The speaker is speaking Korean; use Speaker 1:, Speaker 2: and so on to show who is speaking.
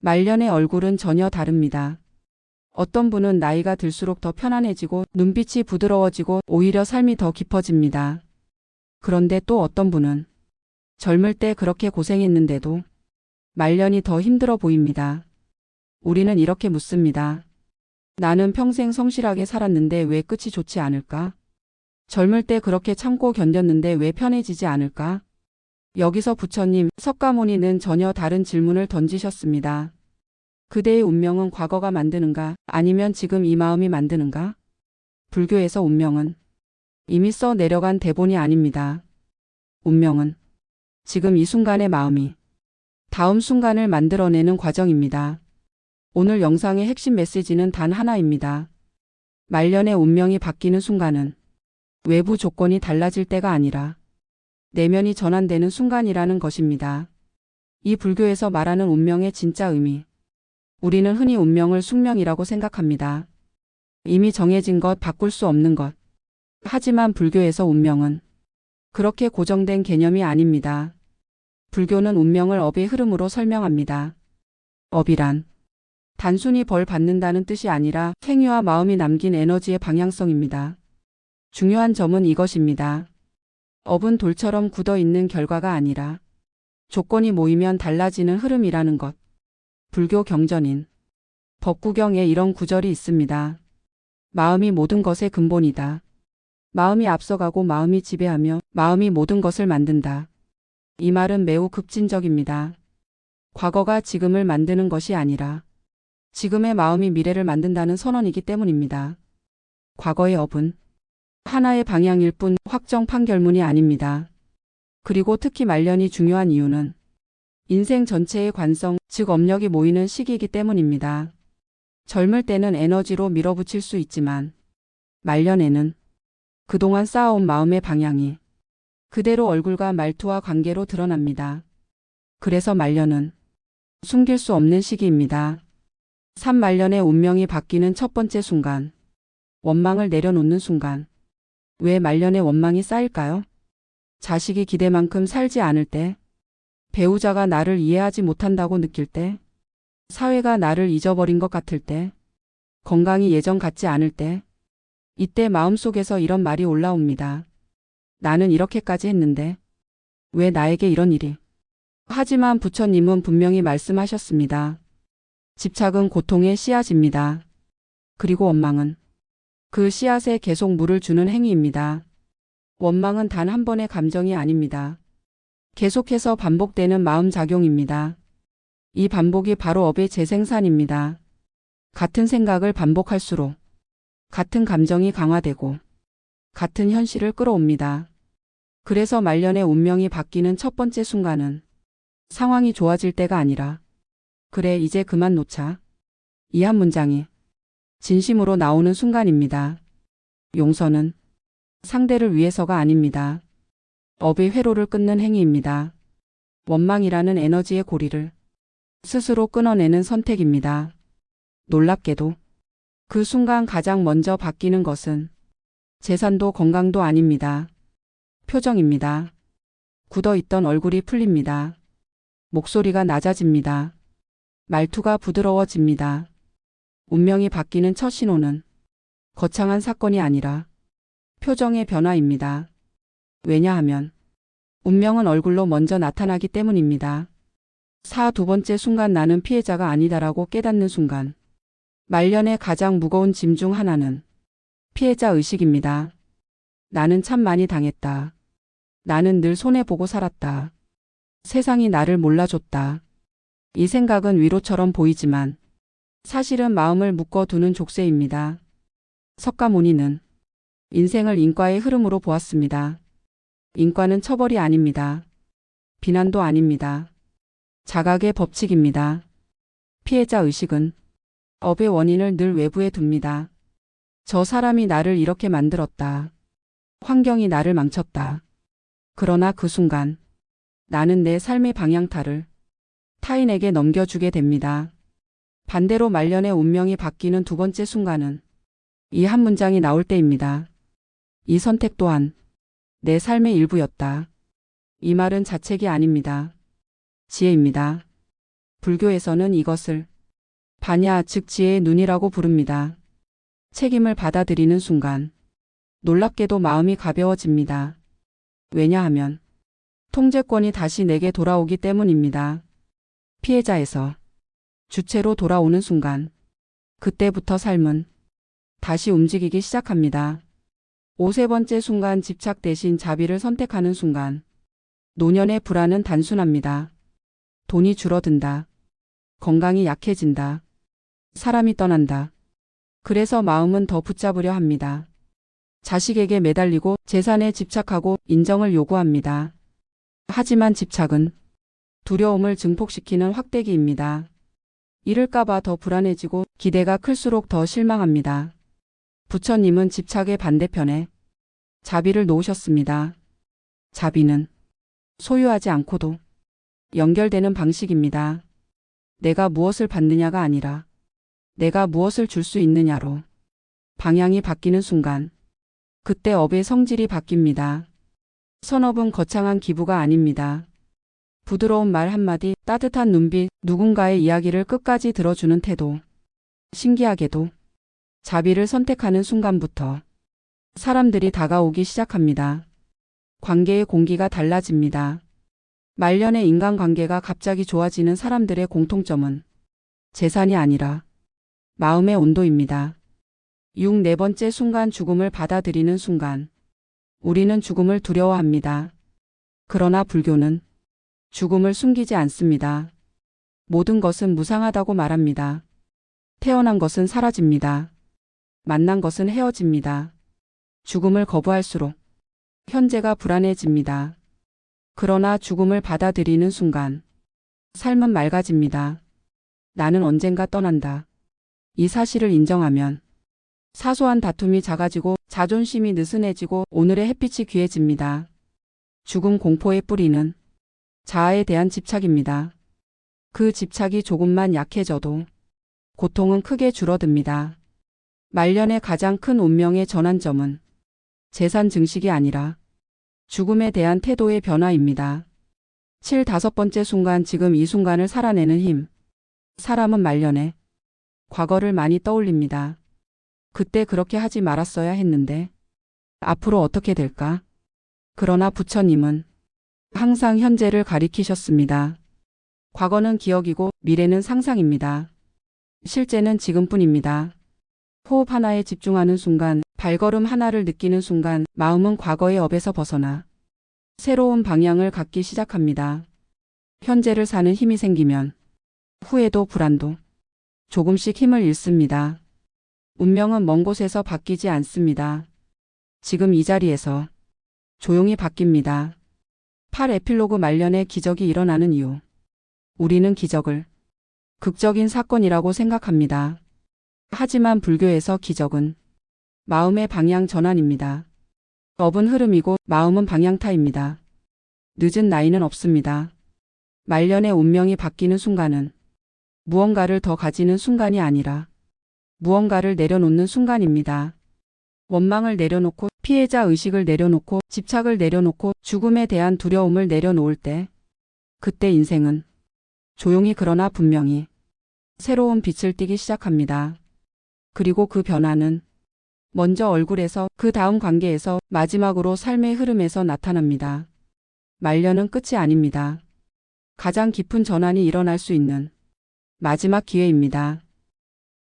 Speaker 1: 말년의 얼굴은 전혀 다릅니다. 어떤 분은 나이가 들수록 더 편안해지고 눈빛이 부드러워지고 오히려 삶이 더 깊어집니다. 그런데 또 어떤 분은 젊을 때 그렇게 고생했는데도 말년이 더 힘들어 보입니다. 우리는 이렇게 묻습니다. 나는 평생 성실하게 살았는데 왜 끝이 좋지 않을까? 젊을 때 그렇게 참고 견뎠는데 왜 편해지지 않을까? 여기서 부처님, 석가모니는 전혀 다른 질문을 던지셨습니다. 그대의 운명은 과거가 만드는가? 아니면 지금 이 마음이 만드는가? 불교에서 운명은 이미 써 내려간 대본이 아닙니다. 운명은 지금 이 순간의 마음이 다음 순간을 만들어내는 과정입니다. 오늘 영상의 핵심 메시지는 단 하나입니다. 말년의 운명이 바뀌는 순간은 외부 조건이 달라질 때가 아니라 내면이 전환되는 순간이라는 것입니다. 이 불교에서 말하는 운명의 진짜 의미. 우리는 흔히 운명을 숙명이라고 생각합니다. 이미 정해진 것, 바꿀 수 없는 것. 하지만 불교에서 운명은 그렇게 고정된 개념이 아닙니다. 불교는 운명을 업의 흐름으로 설명합니다. 업이란 단순히 벌 받는다는 뜻이 아니라 행위와 마음이 남긴 에너지의 방향성입니다. 중요한 점은 이것입니다. 업은 돌처럼 굳어 있는 결과가 아니라 조건이 모이면 달라지는 흐름이라는 것. 불교 경전인 법구경에 이런 구절이 있습니다. 마음이 모든 것의 근본이다. 마음이 앞서가고 마음이 지배하며 마음이 모든 것을 만든다. 이 말은 매우 급진적입니다. 과거가 지금을 만드는 것이 아니라 지금의 마음이 미래를 만든다는 선언이기 때문입니다. 과거의 업은 하나의 방향일 뿐 확정 판결문이 아닙니다. 그리고 특히 말년이 중요한 이유는 인생 전체의 관성, 즉 업력이 모이는 시기이기 때문입니다. 젊을 때는 에너지로 밀어붙일 수 있지만 말년에는 그동안 쌓아온 마음의 방향이 그대로 얼굴과 말투와 관계로 드러납니다. 그래서 말년은 숨길 수 없는 시기입니다. 3말년의 운명이 바뀌는 첫 번째 순간. 원망을 내려놓는 순간. 왜 말년에 원망이 쌓일까요? 자식이 기대만큼 살지 않을 때, 배우자가 나를 이해하지 못한다고 느낄 때, 사회가 나를 잊어버린 것 같을 때, 건강이 예전 같지 않을 때, 이때 마음속에서 이런 말이 올라옵니다. 나는 이렇게까지 했는데 왜 나에게 이런 일이? 하지만 부처님은 분명히 말씀하셨습니다. 집착은 고통의 씨앗입니다. 그리고 원망은 그 씨앗에 계속 물을 주는 행위입니다. 원망은 단 한 번의 감정이 아닙니다. 계속해서 반복되는 마음작용입니다. 이 반복이 바로 업의 재생산입니다. 같은 생각을 반복할수록 같은 감정이 강화되고 같은 현실을 끌어옵니다. 그래서 말년의 운명이 바뀌는 첫 번째 순간은 상황이 좋아질 때가 아니라 그래 이제 그만 놓자. 이 한 문장이 진심으로 나오는 순간입니다. 용서는 상대를 위해서가 아닙니다. 업의 회로를 끊는 행위입니다. 원망이라는 에너지의 고리를 스스로 끊어내는 선택입니다. 놀랍게도 그 순간 가장 먼저 바뀌는 것은 재산도 건강도 아닙니다. 표정입니다. 굳어있던 얼굴이 풀립니다. 목소리가 낮아집니다. 말투가 부드러워집니다. 운명이 바뀌는 첫 신호는 거창한 사건이 아니라 표정의 변화입니다. 왜냐하면 운명은 얼굴로 먼저 나타나기 때문입니다. 두 번째 순간 나는 피해자가 아니다라고 깨닫는 순간. 말년의 가장 무거운 짐 중 하나는 피해자 의식입니다. 나는 참 많이 당했다. 나는 늘 손해보고 살았다. 세상이 나를 몰라줬다. 이 생각은 위로처럼 보이지만 사실은 마음을 묶어두는 족쇄입니다. 석가모니는 인생을 인과의 흐름으로 보았습니다. 인과는 처벌이 아닙니다. 비난도 아닙니다. 자각의 법칙입니다. 피해자 의식은 업의 원인을 늘 외부에 둡니다. 저 사람이 나를 이렇게 만들었다. 환경이 나를 망쳤다. 그러나 그 순간 나는 내 삶의 방향타를 타인에게 넘겨주게 됩니다. 반대로 말년의 운명이 바뀌는 두 번째 순간은 이 한 문장이 나올 때입니다. 이 선택 또한 내 삶의 일부였다. 이 말은 자책이 아닙니다. 지혜입니다. 불교에서는 이것을 반야, 즉 지혜의 눈이라고 부릅니다. 책임을 받아들이는 순간 놀랍게도 마음이 가벼워집니다. 왜냐하면 통제권이 다시 내게 돌아오기 때문입니다. 피해자에서 주체로 돌아오는 순간 그때부터 삶은 다시 움직이기 시작합니다. 5번째 순간 집착 대신 자비를 선택하는 순간 노년의 불안은 단순합니다. 돈이 줄어든다. 건강이 약해진다. 사람이 떠난다. 그래서 마음은 더 붙잡으려 합니다. 자식에게 매달리고 재산에 집착하고 인정을 요구합니다. 하지만 집착은 두려움을 증폭시키는 확대기입니다. 잃을까봐 더 불안해지고 기대가 클수록 더 실망합니다. 부처님은 집착의 반대편에 자비를 놓으셨습니다. 자비는 소유하지 않고도 연결되는 방식입니다. 내가 무엇을 받느냐가 아니라 내가 무엇을 줄 수 있느냐로 방향이 바뀌는 순간 그때 업의 성질이 바뀝니다. 선업은 거창한 기부가 아닙니다. 부드러운 말 한마디, 따뜻한 눈빛, 누군가의 이야기를 끝까지 들어주는 태도. 신기하게도 자비를 선택하는 순간부터 사람들이 다가오기 시작합니다. 관계의 공기가 달라집니다. 말년의 인간관계가 갑자기 좋아지는 사람들의 공통점은 재산이 아니라 마음의 온도입니다. 4번째 순간 죽음을 받아들이는 순간 우리는 죽음을 두려워합니다. 그러나 불교는 죽음을 숨기지 않습니다. 모든 것은 무상하다고 말합니다. 태어난 것은 사라집니다. 만난 것은 헤어집니다. 죽음을 거부할수록 현재가 불안해집니다. 그러나 죽음을 받아들이는 순간 삶은 맑아집니다. 나는 언젠가 떠난다. 이 사실을 인정하면 사소한 다툼이 작아지고 자존심이 느슨해지고 오늘의 햇빛이 귀해집니다. 죽음 공포의 뿌리는 자아에 대한 집착입니다. 그 집착이 조금만 약해져도 고통은 크게 줄어듭니다. 말년의 가장 큰 운명의 전환점은 재산 증식이 아니라 죽음에 대한 태도의 변화입니다. 5번째 순간 지금 이 순간을 살아내는 힘. 사람은 말년에 과거를 많이 떠올립니다. 그때 그렇게 하지 말았어야 했는데 앞으로 어떻게 될까? 그러나 부처님은 항상 현재를 가리키셨습니다. 과거는 기억이고 미래는 상상입니다. 실제는 지금뿐입니다. 호흡 하나에 집중하는 순간, 발걸음 하나를 느끼는 순간 마음은 과거의 업에서 벗어나 새로운 방향을 갖기 시작합니다. 현재를 사는 힘이 생기면 후회도 불안도 조금씩 힘을 잃습니다. 운명은 먼 곳에서 바뀌지 않습니다. 지금 이 자리에서 조용히 바뀝니다. 8 에필로그 말년에 기적이 일어나는 이유. 우리는 기적을 극적인 사건이라고 생각합니다. 하지만 불교에서 기적은 마음의 방향 전환입니다. 업은 흐름이고 마음은 방향타입니다. 늦은 나이는 없습니다. 말년의 운명이 바뀌는 순간은 무언가를 더 가지는 순간이 아니라 무언가를 내려놓는 순간입니다. 원망을 내려놓고 피해자 의식을 내려놓고 집착을 내려놓고 죽음에 대한 두려움을 내려놓을 때 그때 인생은 조용히 그러나 분명히 새로운 빛을 띠기 시작합니다. 그리고 그 변화는 먼저 얼굴에서 그 다음 관계에서 마지막으로 삶의 흐름에서 나타납니다. 말년은 끝이 아닙니다. 가장 깊은 전환이 일어날 수 있는 마지막 기회입니다.